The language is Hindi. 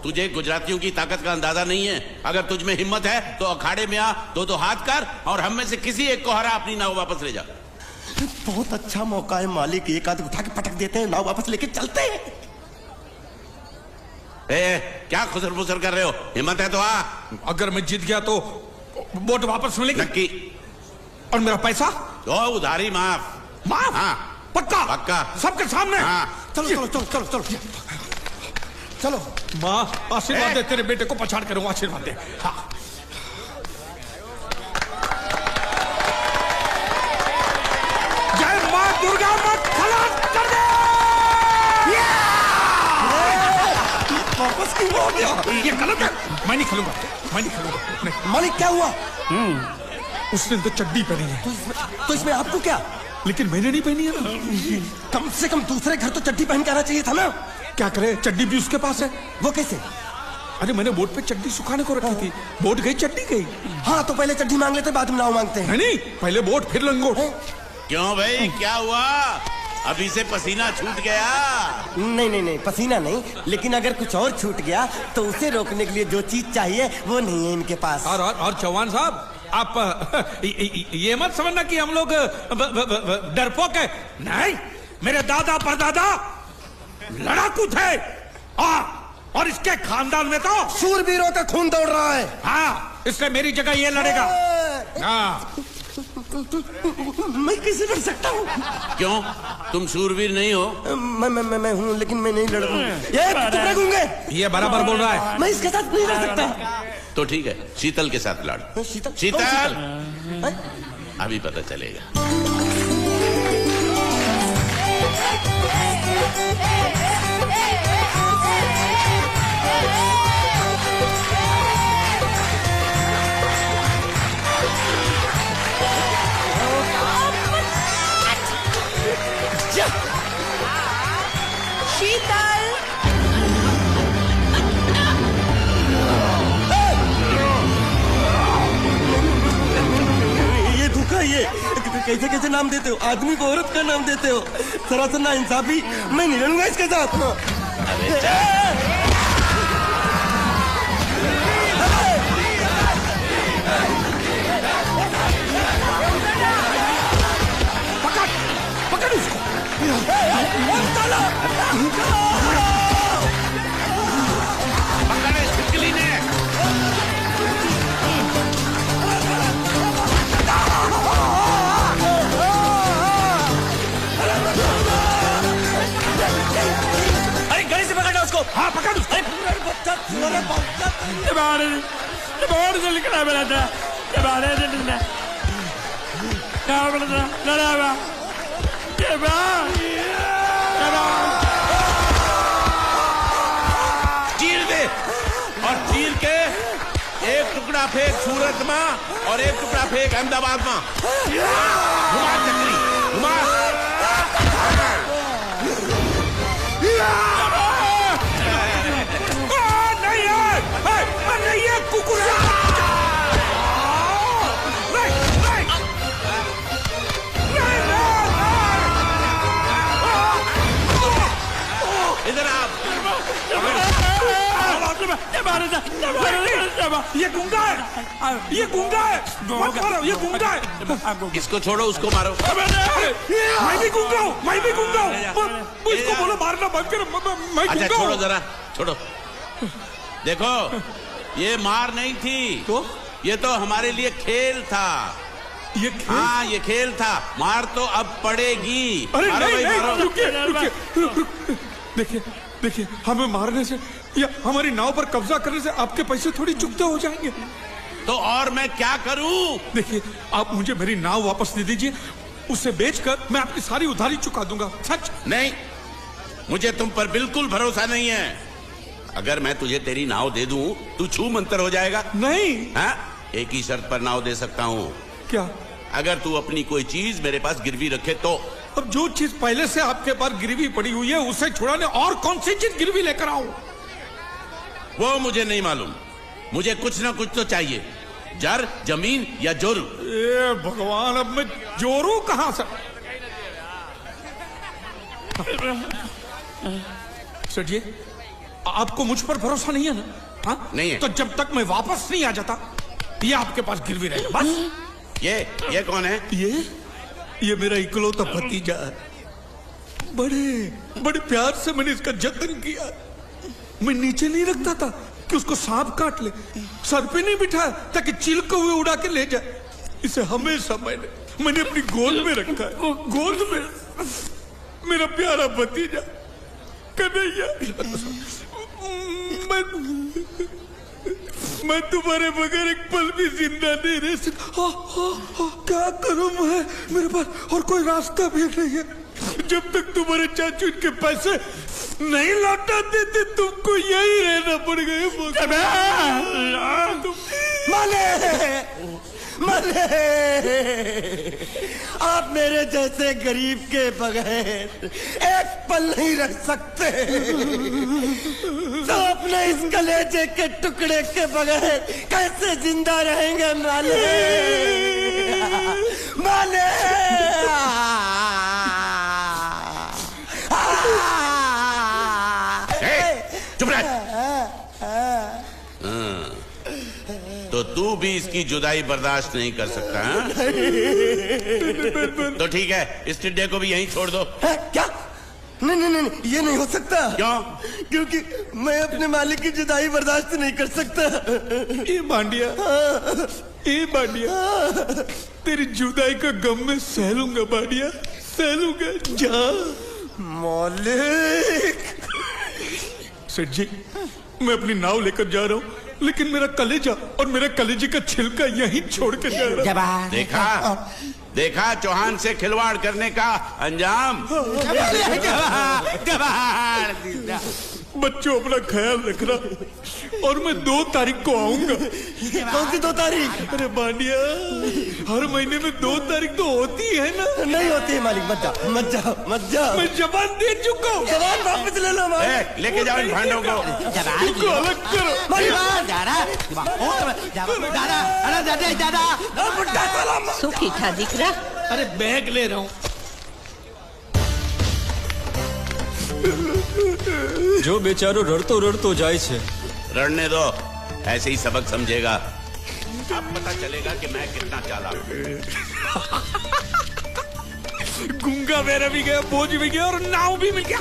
तुझे गुजरातियों की ताकत का अंदाजा नहीं है। अगर तुझ में हिम्मत है तो अखाड़े में आ, दो हाथ कर और हम में से किसी एक को हरा, अपनी नाव वापस ले जा। बहुत अच्छा मौका है मालिक, एक आध उठा के पटक देते हैं, नाव वापस लेके चलते हैं। क्या खुसर फुसर कर रहे हो? हिम्मत है तो आ। अगर मैं जीत गया तो बोट वापस मिलेगी? नक्की। और मेरा पैसा? तो उधारी माफ। माफ? हाँ पक्का? पक्का, सबके सामने? हाँ। चलो चलो चलो चलो चलो चलो। माँ आशीर्वाद दे, तेरे बेटे को पछाड़ करूंगा, आशीर्वाद दे। हाँ। जय माँ दुर्गा, मत खलास कर दे। वापस क्यों हो गया? ये गलत है, मैं नहीं खेलूंगा, मैं नहीं खेलूंगा। नहीं। मालिक क्या हुआ? उसने तो चड्डी पहनी है। तो इसमें आपको क्या? लेकिन मैंने नहीं पहनी है ना। कम से कम दूसरे घर तो चड्डी पहन के आना चाहिए था ना। क्या करे, चड्डी भी उसके पास है। वो कैसे? अरे मैंने बोट पे चड्डी सुखाने को रखी थी, बोट गई चड्डी गई। हाँ तो पहले चड्डी मांग लेते, बाद में नाव मांगते हैं। नहीं, पहले बोट फिर लंगोट। क्यों भाई, क्या हुआ? अभी से पसीना छूट गया? नहीं नहीं नहीं, पसीना नहीं, लेकिन अगर कुछ और छूट गया तो उसे रोकने के लिए जो चीज चाहिए वो नहीं है इनके पास। और चौहान साहब, आप ये मत समझना कि हम लोग डरपोक है। नहीं, मेरे दादा परदादा लड़ाकू थे, और इसके खानदान में तो शूरवीरों का खून दौड़ रहा है। हाँ, इसलिए मेरी जगह ये लड़ेगा। हाँ। मैं कैसे लड़ सकता हूँ? क्यों, तुम शूरवीर नहीं हो? मैं हूँ, लेकिन मैं नहीं लड़ूंगा। ये चुप रह गूंगे। ये बराबर बोल रहा है। मैं इसके साथ नहीं लड़ सकता। तो ठीक है, शीतल के साथ लड़। शीतल? शीतल, हैं? अभी पता चलेगा। शीतल, ये धोखा, ये कैसे कैसे नाम देते हो? आदमी को औरत का नाम देते हो, सरासर ना इंसाफी। मैं नहीं लड़ूंगा इसके साथ। पकड़, पकड़ उसको। पकड़े छिपकली ने। अरे गले से पकड़ना उसको। हाँ, पकड़ उसको। चीर दे, और चीर के एक टुकड़ा फेंक सूरत में और एक टुकड़ा फेंक अहमदाबाद में। घुमा चक्री, घुमा। नहीं है कुकुर। इधर आप। ये गुंगा है, ये गुंगा है, मत मारो, ये गुंगा है। इसको छोड़ो, उसको मारो। मैं भी गुंगा हूँ, मैं भी गुंगा हूँ। इसको बोलो मारना बंद करो, मैं अच्छा गुंगा छोड़ो, हूँ। जरा छोड़ो। देखो, ये मार नहीं थी, तो ये तो हमारे लिए खेल था। ये खेल? हाँ, ये खेल था। मार तो अब पड़ेगी। अरे मारो नहीं, भाई, नहीं, मारो। रुकिए। देखिए देखिए, हमें मारने से या हमारी नाव पर कब्जा करने से आपके पैसे थोड़ी चुकते हो जाएंगे। तो और मैं क्या करूं? देखिए, आप मुझे मेरी नाव वापस दे दीजिए, उसे बेचकर मैं आपकी सारी उधारी चुका दूंगा। सच। नहीं, मुझे तुम पर बिल्कुल भरोसा नहीं है। अगर मैं तुझे तेरी नाव दे दूं, तू छू मंतर हो जाएगा। नहीं। हाँ, एक ही शर्त पर नाव दे सकता हूँ। क्या? अगर तू अपनी कोई चीज मेरे पास गिरवी रखे तो। अब जो चीज पहले से आपके पास गिरवी पड़ी हुई है उसे छुड़ाने और कौन सी चीज गिरवी लेकर आऊं? वो मुझे नहीं मालूम। मुझे कुछ ना कुछ तो चाहिए, जर, जमीन या जोरू। ए भगवान, अब मैं जोरू कहां से? सेठ जी, आपको मुझ पर भरोसा नहीं है ना? हाँ? नहीं है। तो जब तक मैं वापस नहीं आ जाता ये आपके पास गिरवी रहेगा बस। ये कौन है? ये मेरा इकलौता भतीजा है। बड़े प्यार से मैंने इसका जतन किया। मैं नीचे नहीं रखता था कि उसको सांप काट ले, सर पे नहीं बिठाया ताकि चिल को हुए उड़ा के ले जाए। इसे हमेशा मैंने अपनी गोद में रखा है। गोद में मेरा प्यारा भतीजा कन्हैया। मैं तुम्हारे बगैर एक पल भी जिंदा नहीं रह सकता। क्या करूं मैं? मेरे पास और कोई रास्ता भी नहीं है। जब तक तुम्हारे चाचू इनके पैसे नहीं लौटा देते तुमको यही रहना पड़ेगा। माले आप मेरे जैसे गरीब के बगैर एक पल नहीं रह सकते, तो अपने इस कलेजे के टुकड़े के बगैर कैसे जिंदा रहेंगे माले? माले चुप रह। तो तू भी इसकी जुदाई बर्दाश्त नहीं कर सकता हाँ? तो ठीक है, इस टिड्डे को भी यहीं छोड़ दो। क्या? नहीं, ये नहीं हो सकता। क्यों? क्योंकि मैं अपने मालिक की जुदाई बर्दाश्त नहीं कर सकता। ये बांडिया तेरी जुदाई का गम में सह लूंगा बांडिया, सह लूंगा। जा मालिक। सेठ जी, मैं अपनी नाव लेकर जा रहा हूँ, लेकिन मेरा कलेजा और मेरे कलेजे का छिलका यहीं छोड़ कर जा रहा हूँ। देखा चौहान से खिलवाड़ करने का अंजाम। बच्चों अपना ख्याल रखना, और मैं 2 तारीख को आऊंगा। कौन सी 2 तारीख? अरे बांडिया, हर महीने में 2 तारीख तो होती है ना? नहीं होती है मालिक, मत जाओ। मैं जबान दे चुका हूँ। जबान वापस ले लो मालिक। लेके जाओ इन भांडों को। इनको अलग करो। सुखी था दिकरा। अरे बैग ले रहा हूँ। जो बेचारो रड़तो जाए छे। रड़ने दो, ऐसे ही सबक समझेगा। अब पता चलेगा कि मैं कितना चालाक हूं। गुंगा मेरा भी गया, बोझ भी गया और नाव भी मिल गया।